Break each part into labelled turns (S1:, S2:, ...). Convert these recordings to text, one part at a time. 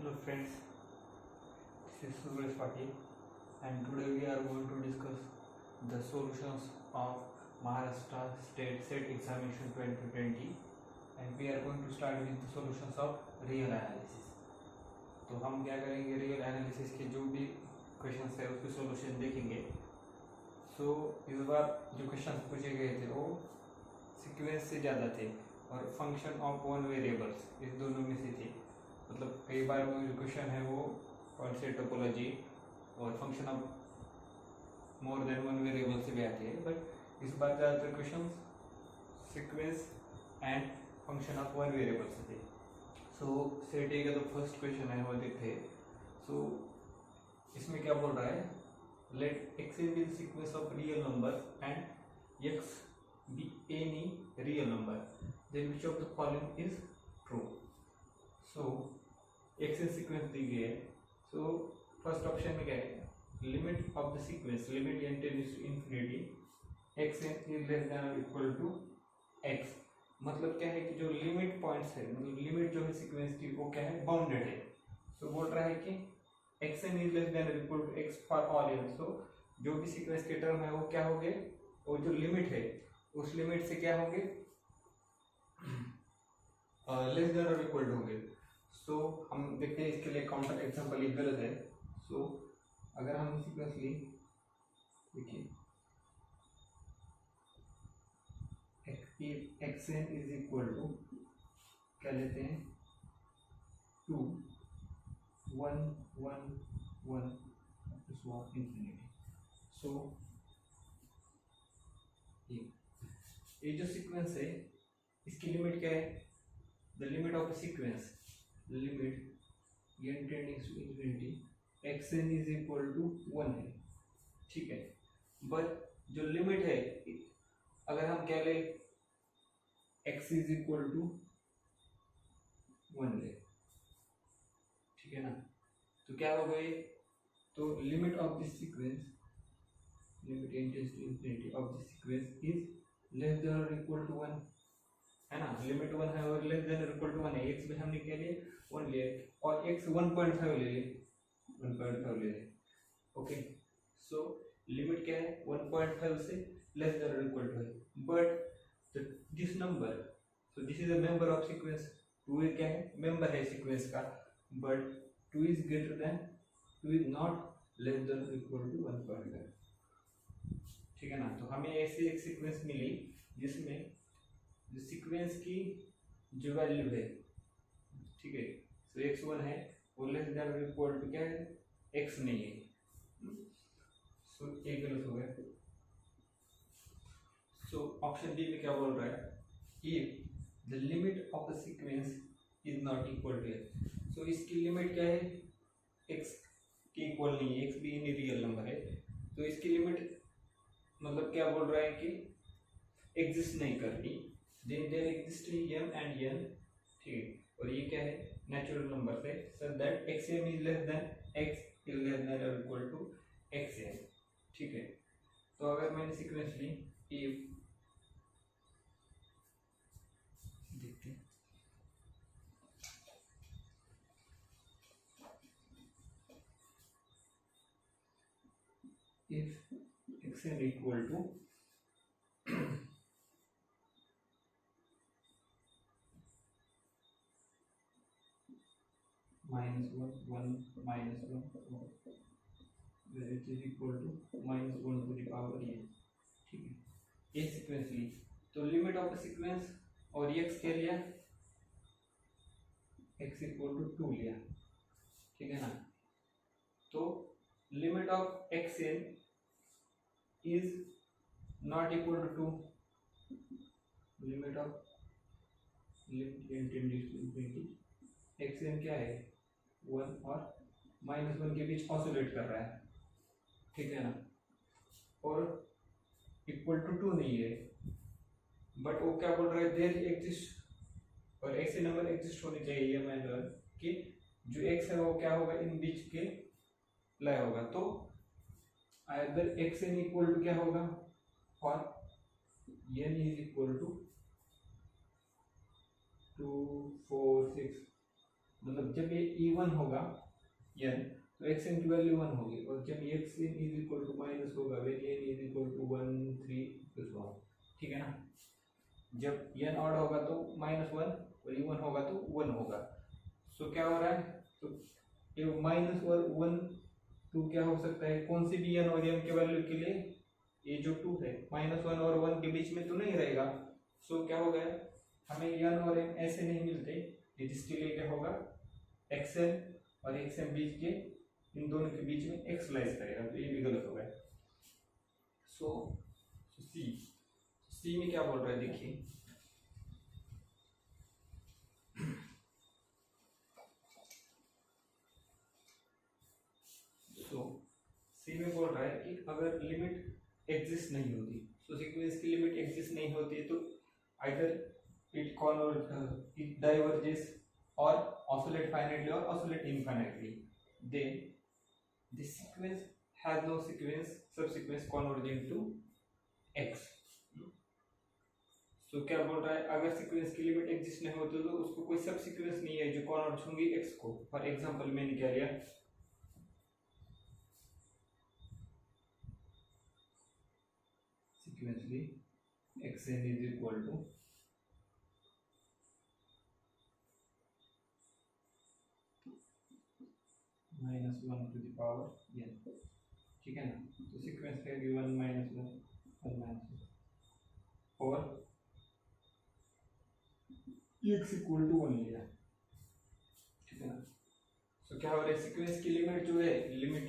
S1: Hello friends, this is Suresh Patil and today we are going to discuss the solutions of Maharashtra State SET Examination 2020 and we are going to start with the solutions of real analysis. तो हम क्या करेंगे, real analysis के जो भी questions है उसके solution देखेंगे. सो इस बार जो क्वेश्चंस पूछे गए थे वो सीक्वेंस से ज़्यादा थे और फंक्शन ऑफ वन वेरिएबल्स इस दोनों में से थे. मतलब कई बार वो जो क्वेश्चन है वो कौन से टोपोलॉजी और function of more than one variable से भी आते हैं, बट इस बार ज़्यादातर question sequence and function of one variable से थे. सो सेट ए का जो फर्स्ट क्वेश्चन है वो देखते हैं. सो इसमें क्या बोल रहा है, let x be the sequence of real number and x be any real number, then which of the following is true. So x in sequence दी गई है. सो फर्स्ट ऑप्शन में क्या है, limit of the sequence, limit n tends to infinity, x N is less than और equal to x. मतलब क्या है कि जो लिमिट पॉइंट्स है, मतलब लिमिट जो है सीक्वेंस की वो क्या है, बाउंडेड है. सो बोल रहा है कि x N is less than और equal to x for all n. So जो भी सीक्वेंस के टर्म है वो क्या होंगे, वो जो लिमिट है उस लिमिट से क्या होंगे, लेस देन और इक्वल टू होंगे. सो हम देखते हैं इसके लिए काउंटर एग्जांपल एक गलत है. सो अगर हम सीक्वेंस ली, देखिए X N is equal to क्या लेते हैं, 2 1 1 1 इंफिनिटी. सो ये जो सीक्वेंस है इसकी लिमिट क्या है, the limit of sequence, limit N tending to infinity x N is equal to 1 है. ठीक है, बट जो लिमिट है अगर हम क्या ले, एक्स इज इक्वल टू 1 ले, ठीक है ना. तो क्या हो गए, तो limit of this sequence, limit n tends to infinity of this sequence is less than और इक्वल टू 1 है ना. लिमिट 1 है और लेस देन और इक्वल टू 1 है. एक्स में हमने क्या लिए, 1 लिए और एक्स 1.5 ले लिए, 1.5 ले लिए. ओके, सो लिमिट क्या है, 1.5 से लेस देन और इक्वल टू है. But this number, so this is a member of sequence. 2 क्या है, मेंबर है सीक्वेंस का, but 2 is greater then, 2 is not less than और इक्वल टू 1.5. ठीक है ना. तो हमें ऐसी एक सीक्वेंस मिली जिसमें जो सीक्वेंस की जो वैल्यू है, ठीक है, सो x1 है वो लेस देन और इक्वल टू क्या है, x नहीं है. सो ये गलत हो गया. सो ऑप्शन डी में क्या बोल रहा है, if the limit of the sequence is not equal to x. So इसकी लिमिट क्या है, x के इक्वल नहीं है, x भी इन रियल नंबर है. तो इसकी लिमिट मतलब क्या बोल रहा है कि एग्जिस्ट नहीं करती, there exist m and n. ठीक है, और ये क्या है, नेचुरल नंबर है, so that xm is less then x is less than और इक्वल टू xn. ठीक है, तो अगर मैंने सीक्वेंस ली, इफ देखते हैं, if xn equal to -1 1 -1 where it is equal to -1 to the power n. ठीक है, ये सीक्वेंस ली, तो लिमिट ऑफ सीक्वेंस और x के लिया, x इक्वल टू 2 लिया. ठीक है ना. तो limit of x N is not equal to 2, limit of limit n tends to infinity, x n क्या है 1 और -1 के बीच ऑसिलेट कर रहा है. ठीक है ना, और इक्वल टू 2 नहीं है, बट वो क्या बोल रहा है, देयर एग्जिस्ट, और ऐसे नंबर एग्जिस्ट होने चाहिए, ये मान लो कि जो x है वो क्या होगा, इन बीच के लय होगा. तो either x n equal to क्या होगा, और n इज इक्वल टू 2 4 6 मतलब जब ये इवन होगा n तो xn की वैल्यू 1 होगी, और जब xn is equal to minus होगा when n is equal to 1 3 plus 1, ठीक है ना। जब n ऑड होगा तो -1 और इवन होगा तो 1 होगा। सो क्या हो रहा है, तो ये माइनस और 1 2 क्या हो सकता है, कौन सी भी n और m के वैल्यू के लिए ये जो 2 है -1 और 1 के बीच में तो नहीं रहेगा। सो क्या हो गया, हमें n और m ऐसे नहीं मिलते, जिसके लिए क्या होगा xn और xm बीच के इन दोनों के बीच में x लाइज करेगा, तो ये भी गलत हो गया। सो सी में क्या बोल रहा है देखिए, सी में बोल रहा है कि अगर लिमिट एग्जिस्ट नहीं होती, तो सीक्वेंस की लिमिट एग्जिस्ट नहीं होती तो आइदर इट डाइवर्जेस और ऑसिलेट फाइनाइटली और oscillate infinitely, then the sequence has no sequence subsequence converging to x. तो क्या बोल रहा है, अगर सीक्वेंस की लिमिट एग्जिस्ट नहीं होती तो उसको कोई सब सीक्वेंस नहीं है जो कन्वर्ज होंगी एक्स को। फॉर एग्जांपल मैंने क्या लिया, sequentially xn is equal to -1 to the power n, ठीक है ना। तो सीक्वेंस है गिवन -1 1 और x इक्वल टू 1 लिया, ठीक है ना। तो क्या हो रहा है, सीक्वेंस की लिमिट जो है, लिमिट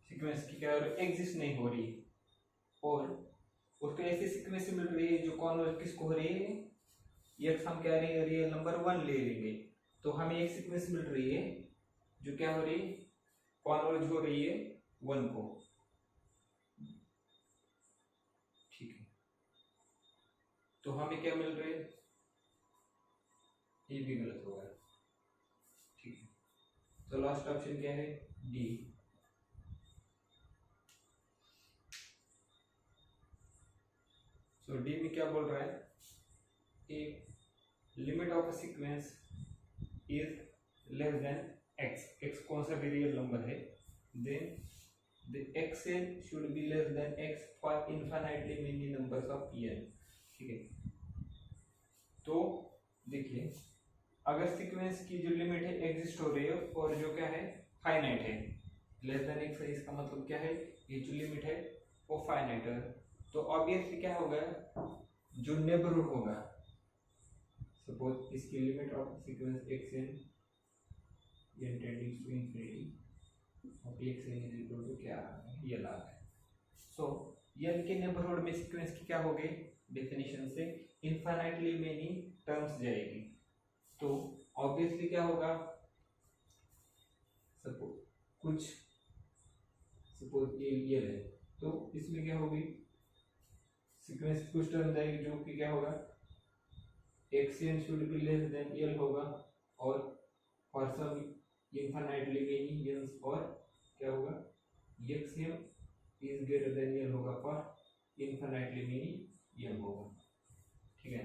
S1: सीक्वेंस की क्या हो रही है, एग्जिस्ट नहीं हो रही, और उसको ऐसी सीक्वेंस मिल रही है जो कन्वर्ज किसको हो रही है, x हम क्या रहे रियल नंबर 1 ले लेंगे, तो हमें एक सीक्वेंस मिल रही है जो क्या हो रही है, कन्वर्ज हो रही है 1 को, ठीक है। तो हमें क्या मिल रहा है, ये भी गलत होगा, ठीक है। तो लास्ट ऑप्शन क्या है, डी। सो डी में क्या बोल रहा है, एक limit of a sequence is less then x कौन सा भी रियल नंबर है, then the xn should be less than x for infinitely many numbers of n, ठीक है। तो देखिए, अगर सीक्वेंस की जो लिमिट है एग्जिस्ट हो रही है और जो क्या है फाइनाइट है, लेस देन x है, इसका मतलब क्या है, ये जो लिमिट है वो फाइनाइट है, तो ऑब्वियसली क्या होगा, जो नेबरहुड होगा, सपोज इसकी limit of sequence xn n tending to infinity और xn इज इक्वल टू क्या ये ला है। सो n के नेबरहुड में सीक्वेंस की क्या होगी, डेफिनेशन से इनफाइनाइटली मेनी टर्म्स जाएगी, तो ऑब्वियसली क्या होगा, सपोज ये है, तो इसमें क्या होगी, सीक्वेंस कुछ टर्म जाएगी जो कि क्या होगा, xn should be less than l होगा, और for some infinitely many n और क्या होगा, xm is greater than l होगा, फॉर इनफाइनाइटली मेनी m होगा, ठीक है।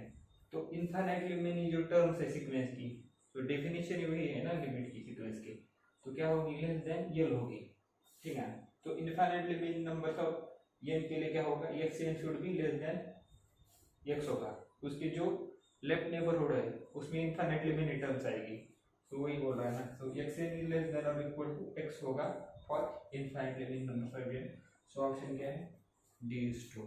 S1: तो इनफाइनाइटली मेनी जो टर्म्स है सीक्वेंस की, तो डेफिनेशन वही है ना लिमिट की सीक्वेंस की, तो क्या होगी, लेस देन l होगी, ठीक है। तो infinitely many numbers of n के लिए क्या होगा, xn should be less then x होगा, उसके जो लेफ्ट नेबरहुड है उसमें इनफाइनाइटली मेनी टर्म्स आएगी, तो वही बोल रहा है ना। तो xn इज लेस देन और इक्वल टू x होगा for infinitely many numbers of n। So option क्या है, डी इज ट्रू।